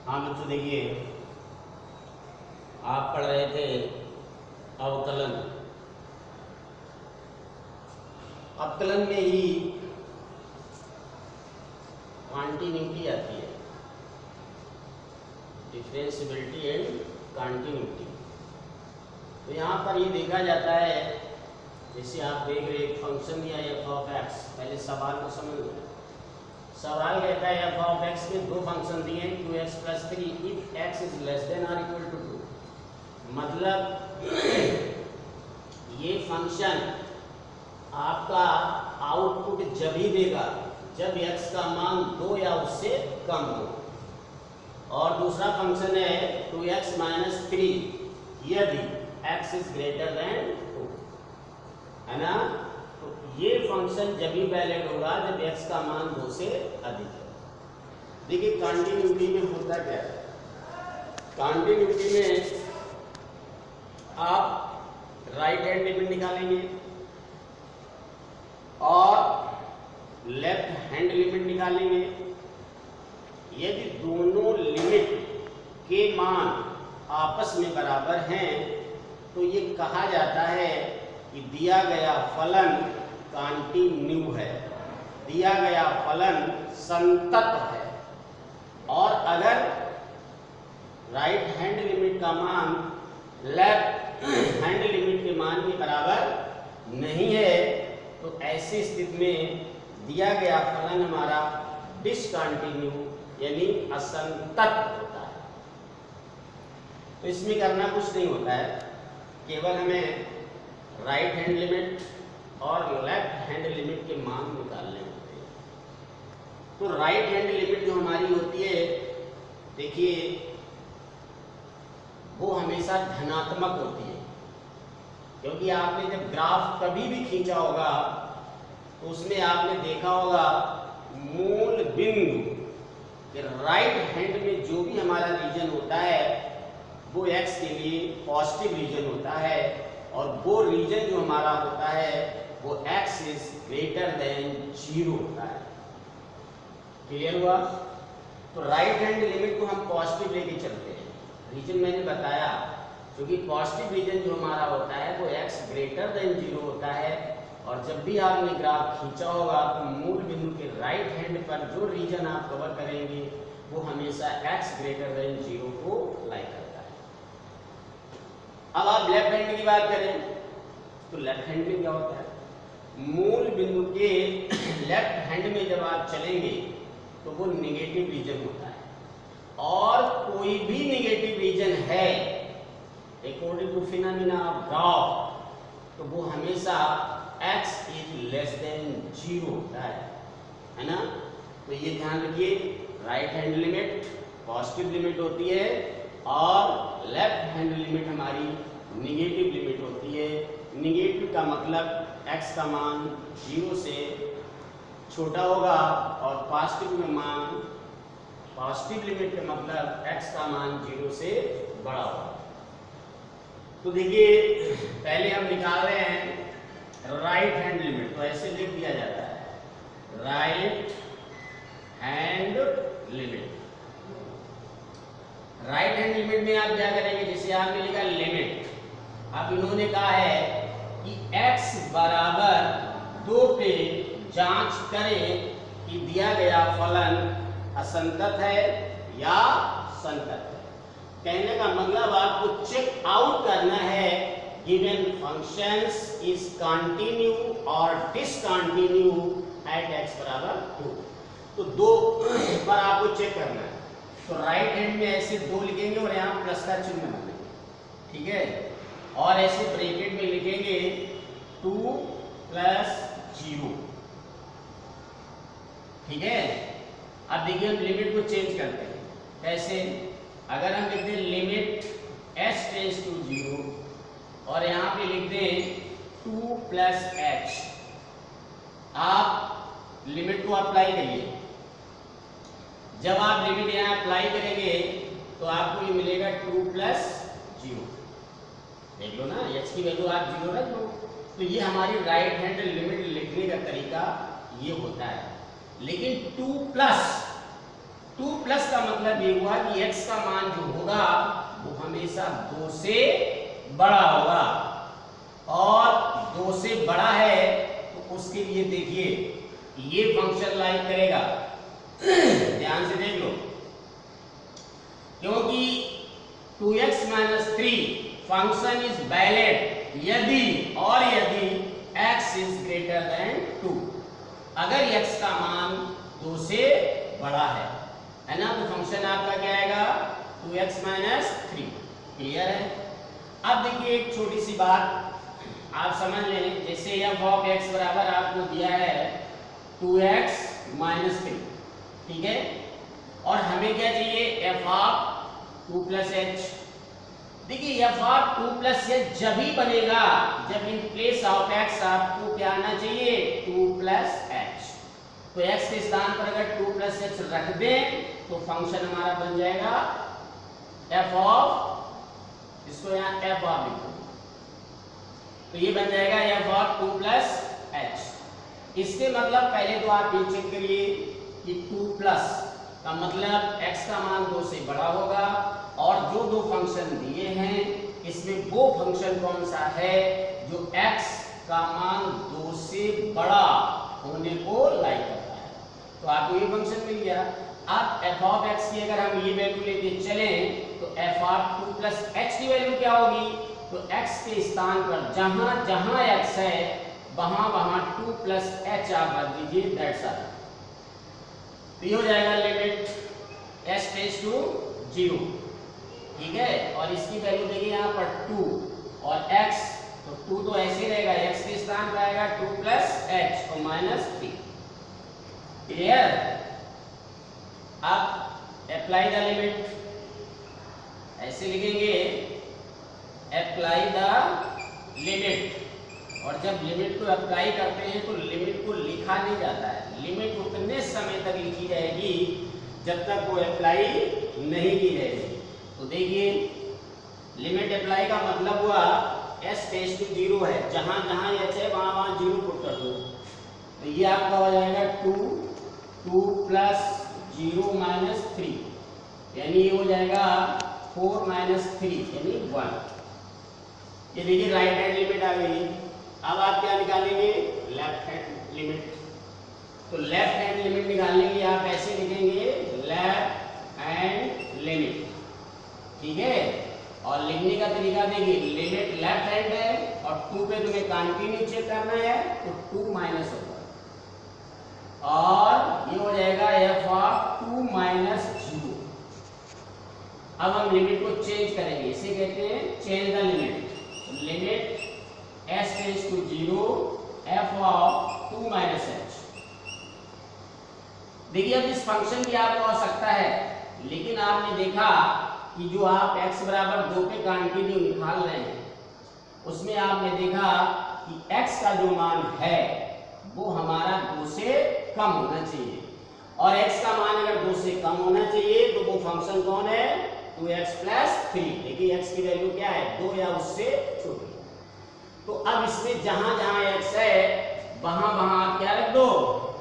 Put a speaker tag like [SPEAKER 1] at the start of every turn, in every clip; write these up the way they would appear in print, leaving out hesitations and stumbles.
[SPEAKER 1] हाँ बच्चों देखिए, आप पढ़ रहे थे अवकलन। अवकलन में ही कॉन्टिन्यूटी आती है, डिफरेंशिएबिलिटी एंड कॉन्टिन्यूटी। तो यहाँ पर ये देखा जाता है, जैसे आप देख रहे एक फंक्शन दिया एफ ऑफ एक्स। पहले सवाल को समझ लो। सवाल कहता है एफ ऑफ एक्स में दो फंक्शन दिए हैं 2x + 3 if x is less than और इक्वल टू 2। मतलब ये फंक्शन आपका आउटपुट जब ही देगा जब x का मान 2 या उससे कम हो। और दूसरा फंक्शन है 2x - 3 यदि x इज ग्रेटर देन 2, है ना। तो ये फंक्शन जब भी वैलिड होगा जब x का मान 2 से अधिक है। देखिए कॉन्टिन्यूटी में होता क्या है, कॉन्टिन्यूटी में आप राइट हैंड लिमिट निकालेंगे और लेफ्ट हैंड लिमिट निकालेंगे। यदि दोनों लिमिट के मान आपस में बराबर हैं तो ये कहा जाता है कि दिया गया फलन कॉन्टिन्यू है, दिया गया फलन संतत है। और अगर राइट हैंड लिमिट का मान लेफ्ट हैंड लिमिट के मान के बराबर नहीं है तो ऐसी स्थिति में दिया गया फलन हमारा डिसकंटिन्यू यानी असंतत होता है। तो इसमें करना कुछ नहीं होता है, केवल हमें राइट हैंड लिमिट और लेफ्ट हैंड लिमिट के मान निकालने होते हैं। तो राइट हैंड लिमिट जो हमारी होती है, देखिए वो हमेशा धनात्मक होती है, क्योंकि आपने जब ग्राफ कभी भी खींचा होगा तो उसमें आपने देखा होगा मूल बिंदु के राइट हैंड में जो भी हमारा रीजन होता है वो x के लिए पॉजिटिव रीजन होता है, और वो रीजन जो हमारा होता है वो x इज ग्रेटर देन 0 होता है। क्लियर हुआ? तो राइट हैंड लिमिट को हम पॉजिटिव लेके चलते हैं। रीजन मैंने बताया, क्योंकि पॉजिटिव रीजन जो हमारा होता है वो x ग्रेटर देन 0 होता है। और जब भी आपने ग्राफ खींचा होगा तो मूल बिंदु के राइट हैंड पर जो रीजन आप कवर करेंगे वो हमेशा x ग्रेटर देन 0 को लाई करता है। अब आप लेफ्ट हैंड की बात करें तो लेफ्ट हैंड में क्या होता है, मूल बिंदु के लेफ्ट हैंड में जब आप चलेंगे तो वो नेगेटिव रीजन होता है, और कोई भी नेगेटिव रीजन है according to phenomena of graph तो वो हमेशा x इज लेस देन 0 होता है ना। तो ये ध्यान रखिए, right hand limit positive limit होती है और लेफ्ट हैंड लिमिट हमारी निगेटिव लिमिट होती है। निगेटिव का मतलब x का मान 0 से छोटा होगा, और पॉजिटिव में मान पॉजिटिव लिमिट का मतलब x का मान 0 से बड़ा होगा। तो देखिए पहले हम निकाल रहे हैं राइट हैंड लिमिट, तो ऐसे लिख दिया जाता है right hand limit. Right hand limit में आप क्या करेंगे, जैसे आपने लिखा लिमिट, अब इन्होंने कहा है कि x बराबर 2 पे जांच करें कि दिया गया फलन असंतत है या संतत है। कहने का मतलब आपको चेक आउट करना है गिवन फंक्शंस इज कंटिन्यू और डिसकंटिन्यू एट x बराबर 2। तो 2 पर आपको चेक करना है। तो राइट हैंड में ऐसे 2 लिखेंगे और यहाँ प्लस का चिन्ह बनाएंगे, ठीक है, और ऐसे ब्रैकेट में लिखेंगे 2 + 0, ठीक है। अब देखिए हम लिमिट को चेंज करते हैं। कैसे? अगर हम लिखते हैं लिमिट s टेंड्स टू 0 और यहाँ पे लिख दें 2 + h, आप लिमिट को अप्लाई करिए। जब आप लिमिट यहाँ अप्लाई करेंगे तो आपको ये मिलेगा 2 + 0। देख लो ना, h की वैल्यू आप 0 रख लो। तो ये हमारी राइट हैंड लिमिट लिखने का तरीका ये होता है। लेकिन 2 प्लस 2 प्लस का मतलब ये हुआ कि x का मान जो होगा वो हमेशा 2 से बड़ा होगा, और 2 से बड़ा है तो उसके लिए देखिए ये फंक्शन लाइक करेगा। ध्यान से देख लो, क्योंकि 2x - 3 फंक्शन इज वैलिड यदि x इज ग्रेटर देन 2, अगर x का मान 2 से बड़ा है ना, तो फंक्शन आपका क्या आएगा 2x - 3। क्लियर है? अब देखिए एक छोटी सी बात आप समझ लें, जैसे f ऑफ x बराबर आपको दिया है 2x - 3, ठीक है, और हमें क्या चाहिए f ऑफ 2 + h। देखिए f ऑफ 2 + h जब ही बनेगा जब इन प्लेस ऑफ x आपको क्या आना चाहिए 2 + h। तो x के स्थान पर अगर 2 + h रख दें तो फंक्शन हमारा बन जाएगा f ऑफ, इसको यहाँ f ऑफ लिखो, तो ये बन जाएगा f ऑफ 2 + h। इसके मतलब पहले तो आप ये चेक करिए कि 2 प्लस का मतलब x का मान 2 से बड़ा होगा, और जो दो फंक्शन दिए हैं इसमें वो फंक्शन कौन सा है जो x का मान 2 से बड़ा होने को लाइक करता है। तो आपको ये फंक्शन मिल गया। अब f ऑफ x की अगर हम ये वैल्यू लेके चलें तो f ऑफ 2 + h की वैल्यू क्या होगी, तो x के स्थान पर जहां जहां x है वहां वहां 2 + h आप रख दीजिए, दैट्स ऑल। तो ये हो जाएगा लिमिट s टेंड्स टू 0, ठीक है, और इसकी वैल्यू देखिए यहाँ पर 2 और x, तो 2 तो ऐसे रहेगा, x के स्थान पर आएगा 2 + h और -3। क्लियर? अब अप्लाई द लिमिट, ऐसे लिखेंगे अप्लाई द लिमिट, और जब लिमिट को अप्लाई करते हैं तो लिमिट को लिखा नहीं जाता है, लिमिट उतने समय तक लिखी जाएगी जब तक वो अप्लाई नहीं की जाएगी। तो देखिए लिमिट अप्लाई का मतलब हुआ s टेंड्स टू 0 है, जहां जहां h है वहां वहां 0 पुट कर दो, तो ये आपका हो जाएगा 2 + 0 - 3, यानी ये हो जाएगा 4 - 3 यानी 1। ये देखिए राइट हैंड लिमिट आ गई। अब आप क्या निकालेंगे लेफ्ट हैंड लिमिट। तो लेफ्ट हैंड लिमिट निकालने के लिए आप ऐसे लिखेंगे लेफ्ट हैंड लिमिट, ठीक है, और लिखने का तरीका देखिए लिमिट लेफ्ट हैंड है और 2 पे तुम्हें कंटिन्यू चेक करना है तो 2 माइनस होगा, और ये हो जाएगा f ऑफ 2 - 0। अब हम लिमिट को चेंज करेंगे, इसे कहते हैं change the limit. Limit s tends to 0 f of 2 - h। देखिए अब इस फंक्शन की आपको आवश्यकता है, लेकिन आपने देखा कि जो आप x बराबर 2 पे कंटिन्यू निकाल रहे हैं उसमें आपने देखा कि x का जो मान है वो हमारा 2 से कम होना चाहिए, और x का मान अगर 2 से कम होना चाहिए तो वो फंक्शन कौन है 2x + 3। देखिए x की वैल्यू क्या है 2 या उससे छोटी। तो अब इसमें जहां जहां x है वहां वहां आप क्या रख दो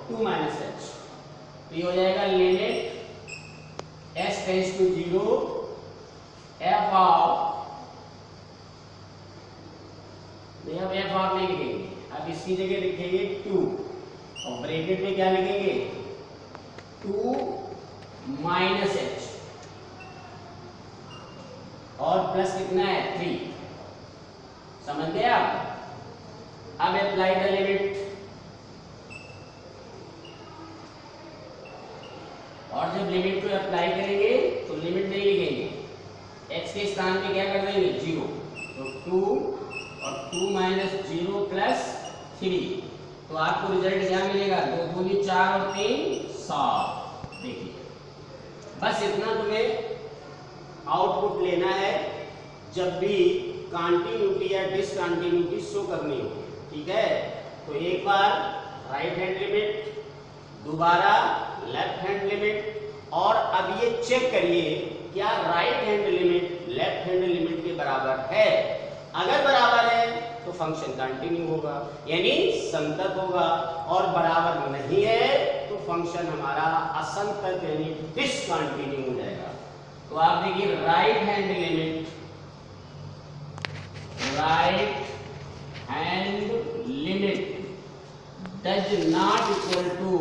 [SPEAKER 1] 2 - h। तो ये हो जाएगा limit s tends to 0 f of, हम f ऑफ नहीं लिखेंगे, अब इसकी जगह लिखेंगे 2, और ब्रैकेट में क्या लिखेंगे 2 - h, और प्लस कितना है 3। समझ गए आप? अब अप्लाई द लिमिट, और जब लिमिट को अप्लाई करेंगे तो लिमिट नहीं लिखेंगे, x के स्थान पे क्या कर देंगे 0, तो 2 और 2 - 0 + 3, तो आपको रिजल्ट क्या मिलेगा 2 दूनी 4 और 3 7। देखिए बस इतना तुम्हें आउटपुट लेना है जब भी कंटिन्यूटी या डिसकंटिन्यूटी शो करनी हो, ठीक है। तो एक बार राइट हैंड लिमिट, दोबारा लेफ्ट हैंड लिमिट, और अब ये चेक करिए क्या right hand limit left hand limit के बराबर है। अगर बराबर है तो फंक्शन कंटिन्यू होगा यानी संतत होगा, और बराबर नहीं है तो फंक्शन हमारा असंतत यानी डिसकंटिन्यू हो जाएगा। तो आप देखिए right hand limit does not equal to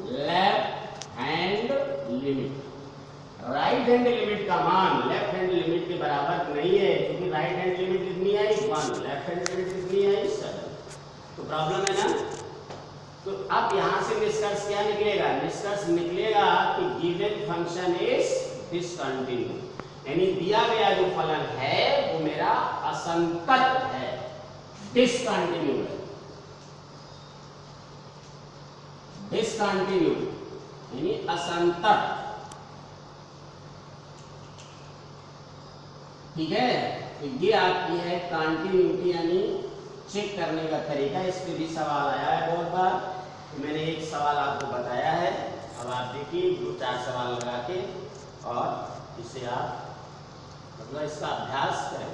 [SPEAKER 1] left hand limit. Right hand limit का मान लेफ्ट हैंड लिमिट के बराबर नहीं है, क्योंकि राइट हैंड लिमिट कितनी आई 1, लेफ्ट हैंड लिमिट कितनी आई 7। तो प्रॉब्लम है ना। तो अब यहां से निष्कर्ष क्या निकलेगा? निष्कर्ष निकलेगा कि गिवन फंक्शन इज डिसकंटिन्यू, यानी दिया गया जो फलन है वो मेरा असंतत है, डिसकंटिन्यू है। डिसकंटिन्यू यानी असंतत, ठीक है। तो ये आपकी है कंटिन्यूटी यानी चेक करने का तरीका। इस पे भी सवाल आया है बहुत बार, तो मैंने एक सवाल आपको बताया है। अब आप देखिए 2-4 सवाल लगा के और इसे आप मतलब इसका अभ्यास करें।